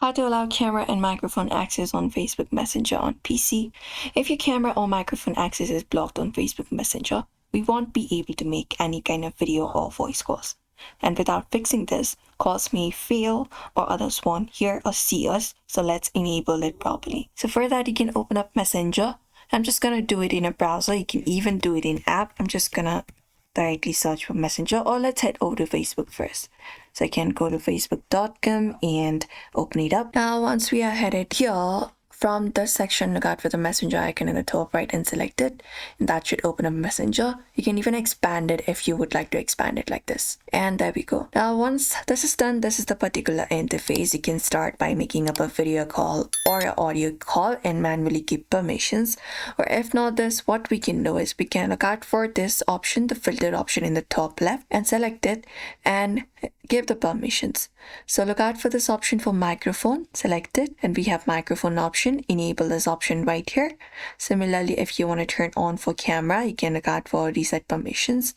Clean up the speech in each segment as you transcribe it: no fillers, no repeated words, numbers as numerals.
How to allow camera and microphone access on Facebook Messenger on PC. If your camera or microphone access is blocked on Facebook Messenger, we won't be able to make any kind of video or voice calls. And without fixing this, calls may fail or others won't hear or see us, so let's enable it properly. So for that, you can open up Messenger. I'm just gonna do it in a browser. You can even do it in app. I'm just gonna directly search for Messenger, or let's head over to Facebook first. So I can go to facebook.com and open it up. Now once we are headed here, from this section, look out for the Messenger icon in the top right and select it, and that should open up Messenger. You can even expand it if you would like to expand it like this, and there we go. Now once this is done, this is the particular interface. You can start by making up a video call or an audio call and manually give permissions, or if not this, what we can do is we can look out for this option, the filtered option in the top left, and select it and give the permissions. So look out for this option for microphone, select it, and we have microphone option. Enable this option right here. Similarly, if you want to turn on for camera, you can look out for reset permissions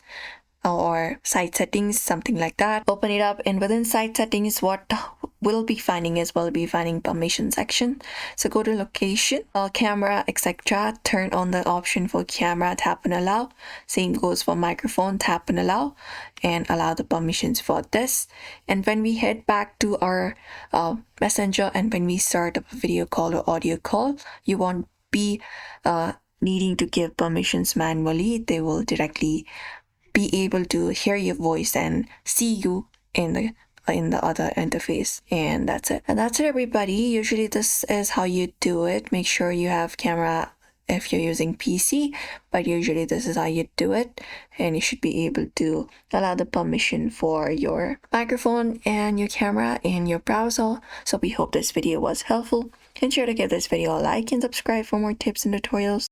or site settings, something like that. Open it up, and within site settings, what we'll be finding permission section. So go to location, camera, etc. Turn on the option for camera, tap and allow. Same goes for microphone, tap and allow, and allow the permissions for this. And when we head back to our Messenger, and when we start up a video call or audio call, you won't be needing to give permissions manually. They will directly be able to hear your voice and see you in the other interface. And that's it, everybody. Usually this is how you do it. Make sure you have camera if you're using PC, but usually this is how you do it, and you should be able to allow the permission for your microphone and your camera in your browser. So we hope this video was helpful. Ensure to give this video a like and subscribe for more tips and tutorials.